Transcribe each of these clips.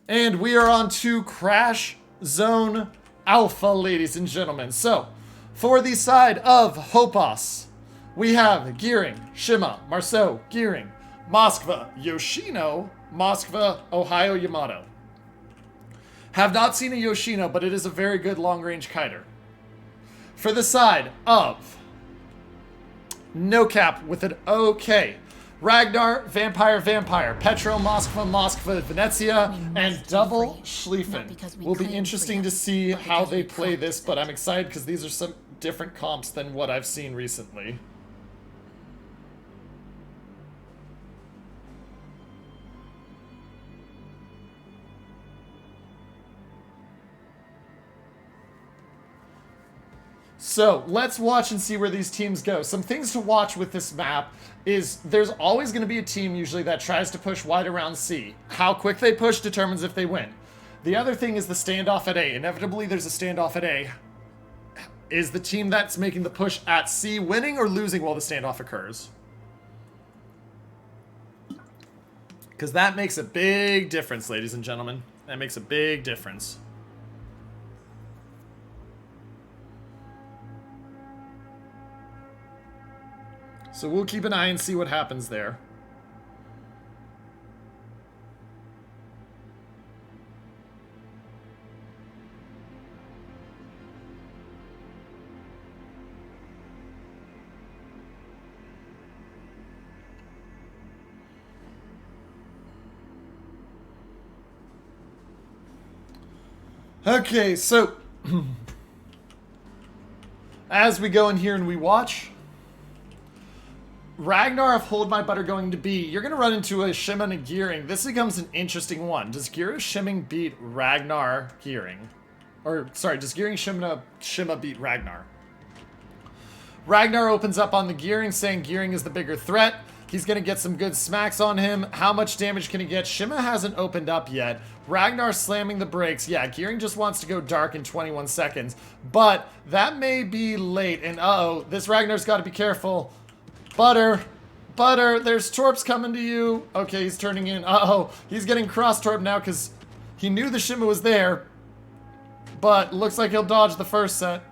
And we are on to Crash Zone Alpha, ladies and gentlemen. So, for the side of HOPAS, we have Gearing, Shima, Marceau, Gearing, Moskva, Yoshino, Moskva, Ohio, Yamato. Have not seen a Yoshino, but it is a very good long-range kiter. For the side of NOKAP with an OK, Ragnar, Vampire, Petro, Moskva, Venezia, and Double Schlieffen. Will be interesting to see how they play this, but I'm excited because these are some different comps than what I've seen recently. So let's watch and see where these teams go. Some things to watch with this map is there's always going to be a team usually that tries to push wide around C. How quick they push determines if they win. The other thing is the standoff at A. Inevitably, there's a standoff at A. Is the team that's making the push at C winning or losing while the standoff occurs? Because that makes a big difference, ladies and gentlemen. That makes a big difference. So we'll keep an eye and see what happens there. Okay, so as we go in here and we watch, Ragnar of Hold My Butter going to B. You're going to run into a Shima and a Gearing. This becomes an interesting one. Does Gearing Shimming beat Ragnar Gearing? Or, sorry, does Gearing Shima beat Ragnar? Ragnar opens up on the Gearing, saying Gearing is the bigger threat. He's going to get some good smacks on him. How much damage can he get? Shima hasn't opened up yet. Ragnar slamming the brakes. Yeah, Gearing just wants to go dark in 21 seconds. But that may be late. And uh-oh, this Ragnar's got to be careful. Butter, there's Torps coming to you. Okay, he's turning in. Uh-oh, he's getting cross-torp now because he knew the Shima was there. But looks like he'll dodge the first set.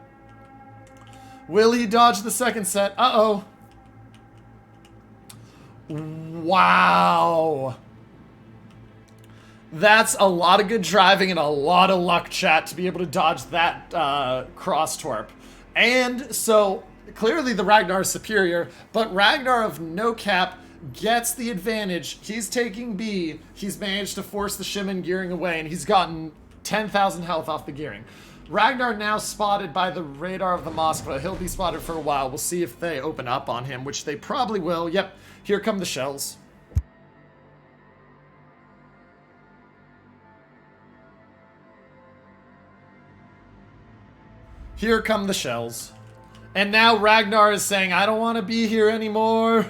Will he dodge the second set? Uh-oh. Wow. That's a lot of good driving and a lot of luck, chat, to be able to dodge that cross-torp. And so clearly the Ragnar is superior, but Ragnar of NOKAP gets the advantage. He's taking B. He's managed to force the Shima and Gearing away, and he's gotten 10,000 health off the Gearing. Ragnar now spotted by the radar of the Moskva. He'll be spotted for a while. We'll see if they open up on him, which they probably will. Yep, here come the shells. Here come the shells. And now Ragnar is saying, I don't want to be here anymore.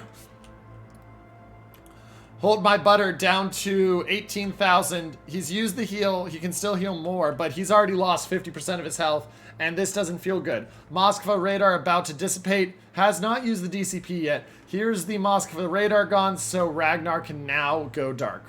Hold My Butter down to 18,000. He's used the heal. He can still heal more, but he's already lost 50% of his health, and this doesn't feel good. Moskva radar about to dissipate. Has not used the DCP yet. Here's the Moskva radar gone, so Ragnar can now go dark.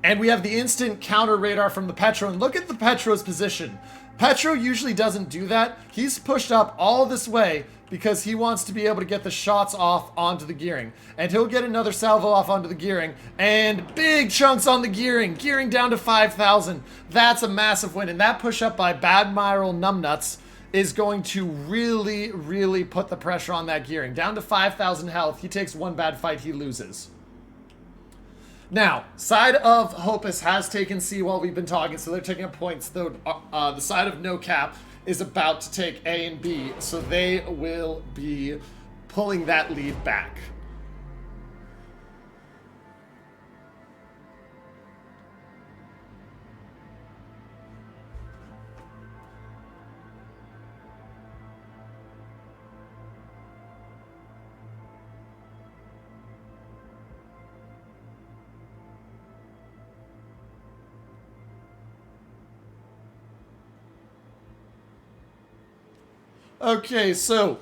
And we have the instant counter radar from the Petro, and look at the Petro's position. Petro usually doesn't do that. He's pushed up all this way because he wants to be able to get the shots off onto the Gearing. And he'll get another salvo off onto the Gearing. And big chunks on the Gearing. Gearing down to 5,000. That's a massive win. And that push up by Badmiral Numbnuts is going to really, really put the pressure on that Gearing. Down to 5,000 health. He takes one bad fight, he loses. Now, side of HOPAS has taken C while we've been talking, so they're taking up points. Though the side of NOKAP is about to take A and B, so they will be pulling that lead back. Okay, so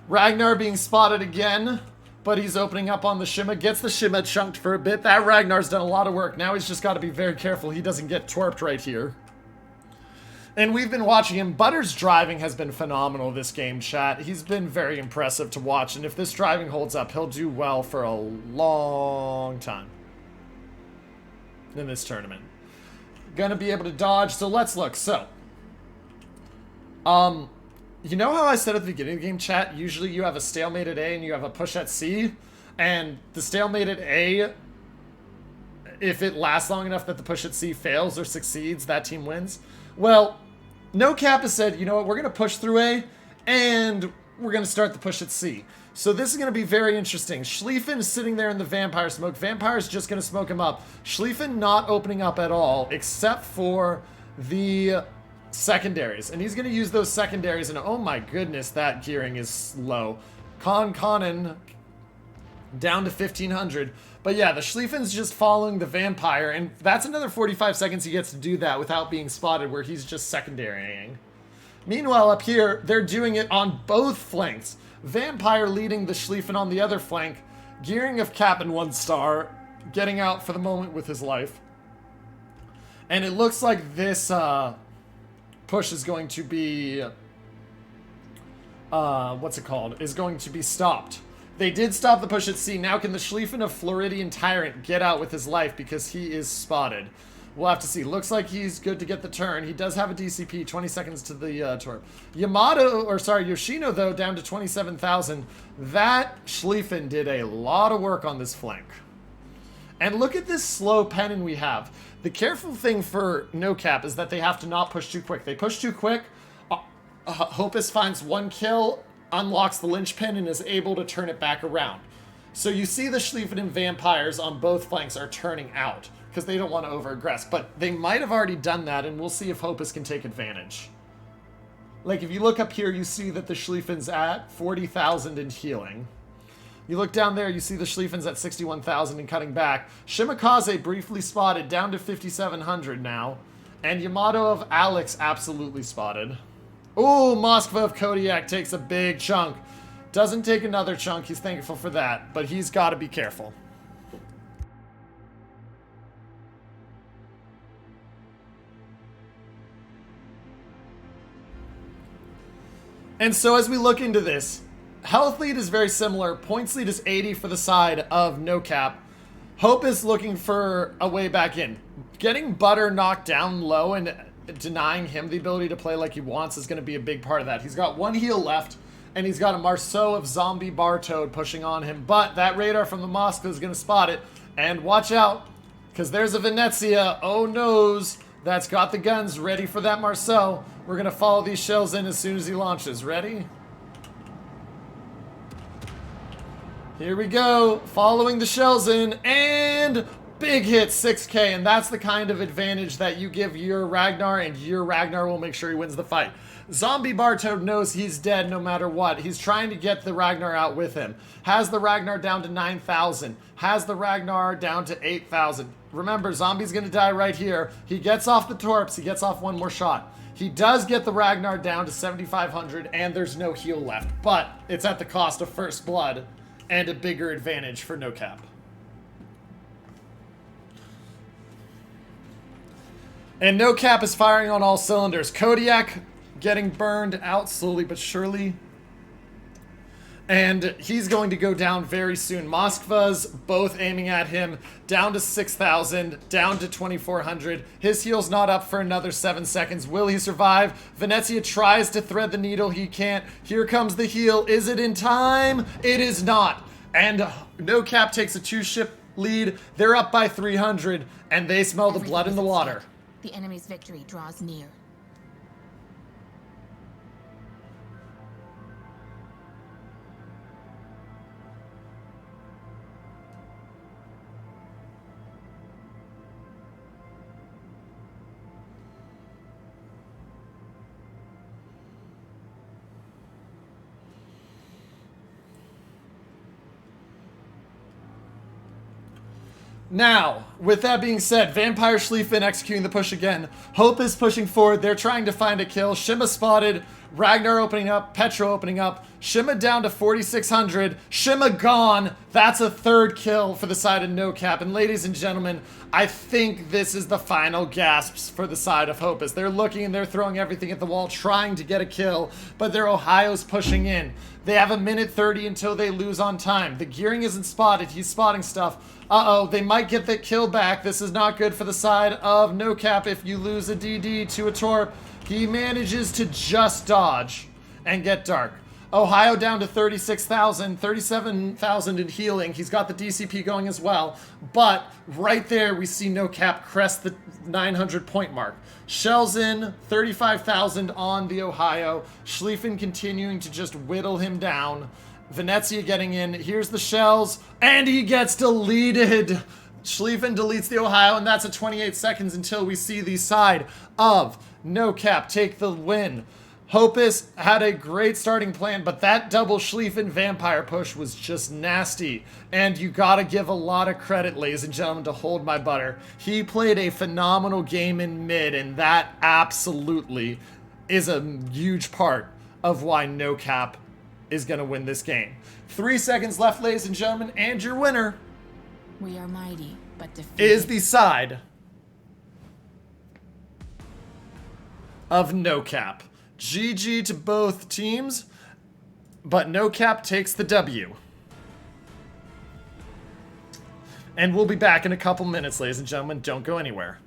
Ragnar being spotted again. but he's opening up on the Shima, gets the Shima chunked for a bit. That Ragnar's done a lot of work. Now he's just got to be very careful he doesn't get twerped right here. And we've been watching him. Butter's driving has been phenomenal this game, chat. He's been very impressive to watch, and if this driving holds up, he'll do well for a long time in this tournament. Gonna be able to dodge, so let's look. So, you know how I said at the beginning of the game, chat, usually you have a stalemate at A and you have a push at C, and the stalemate at A, if it lasts long enough that the push at C fails or succeeds, that team wins? Well, NOKAP has said, you know what, we're going to push through A, and we're going to start the push at C. So this is going to be very interesting. Schlieffen is sitting there in the Vampire smoke. Vampire's just going to smoke him up. Schlieffen not opening up at all, except for the secondaries. And he's going to use those secondaries, and oh my goodness, that gearing is low. Conan down to 1500. But yeah, the Schlieffen's just following the Vampire, and that's another 45 seconds he gets to do that without being spotted, where he's just secondarying. Meanwhile, up here, they're doing it on both flanks. Vampire leading the Schlieffen on the other flank, gearing of Cap in 1 star, getting out for the moment with his life. And it looks like this push is going to be, is going to be stopped. They did stop the push at C. Now can the Schlieffen of Floridian Tyrant get out with his life because he is spotted? We'll have to see. Looks like he's good to get the turn. He does have a DCP, 20 seconds to the torp. Yoshino, though, down to 27,000. That Schlieffen did a lot of work on this flank. And look at this slow pennon we have. The careful thing for NOKAP is that they have to not push too quick. They push too quick, HOPAS finds 1 kill, unlocks the linchpin, and is able to turn it back around. So you see the Schlieffen and Vampires on both flanks are turning out because they don't want to over-aggress. But they might have already done that, and we'll see if HOPAS can take advantage. Like, if you look up here, you see that the Schlieffen's at 40,000 and healing. You look down there, you see the Schlieffen's at 61,000 and cutting back. Shimakaze briefly spotted, down to 5,700 now. And Yamato of Alex absolutely spotted. Ooh, Moskva of Kodiak takes a big chunk. Doesn't take another chunk, he's thankful for that, but he's got to be careful. And so as we look into this, health lead is very similar. Points lead is 80 for the side of NOKAP. Hope is looking for a way back in. Getting Butter knocked down low and denying him the ability to play like he wants is going to be a big part of that. He's got 1 heal left, and he's got a Marceau of Zombie Bartoad pushing on him, but that radar from the Moskva is going to spot it. And watch out, because there's a Venezia, oh noes, that's got the guns ready for that Marceau. We're going to follow these shells in as soon as he launches. Ready? Here we go, following the shells in, and big hit, 6k, and that's the kind of advantage that you give your Ragnar, and your Ragnar will make sure he wins the fight. Zombie Bartoad knows he's dead no matter what. He's trying to get the Ragnar out with him. Has the Ragnar down to 9,000. Has the Ragnar down to 8,000. Remember, Zombie's going to die right here. He gets off the torps. He gets off 1 more shot. He does get the Ragnar down to 7,500, and there's no heal left. But it's at the cost of first blood and a bigger advantage for NOKAP. And NOKAP is firing on all cylinders. Kodiak getting burned out slowly but surely. And he's going to go down very soon. Moskva's both aiming at him. Down to 6,000, down to 2,400. His heal's not up for another 7 seconds. Will he survive? Venezia tries to thread the needle. He can't. Here comes the heal. Is it in time? It is not. And NOKAP takes a 2-ship lead. They're up by 300, and they smell the blood in the water. The enemy's victory draws near. Now, with that being said, Vampire Schlieffen executing the push again. Hope is pushing forward. They're trying to find a kill. Shima spotted. Ragnar opening up. Petro opening up. Shima down to 4,600. Shima gone. That's a third kill for the side of NOKAP. And ladies and gentlemen, I think this is the final gasps for the side of HOPAS. They're looking and they're throwing everything at the wall, trying to get a kill, but their Ohio's pushing in. They have a minute 30 until they lose on time. The gearing isn't spotted. He's spotting stuff. Uh-oh, they might get the kill back. This is not good for the side of NOKAP if you lose a DD to a Torp. He manages to just dodge and get dark. Ohio down to 36,000, 37,000 in healing. He's got the DCP going as well. But right there, we see NOKAP crest the 900 point mark. Shells in, 35,000 on the Ohio. Schlieffen continuing to just whittle him down. Venezia getting in. Here's the shells. And he gets deleted. Schlieffen deletes the Ohio, and that's at 28 seconds until we see the side of NOKAP take the win. HOPAS had a great starting plan, but that double Schlieffen vampire push was just nasty. And you gotta give a lot of credit, ladies and gentlemen, to Hold My Butter. He played a phenomenal game in mid, and that absolutely is a huge part of why NOKAP is gonna win this game. 3 seconds left, ladies and gentlemen, and your winner We are mighty, but defeated. is the side of NOKAP. GG to both teams, but NOKAP takes the W. And we'll be back in a couple minutes, ladies and gentlemen. Don't go anywhere.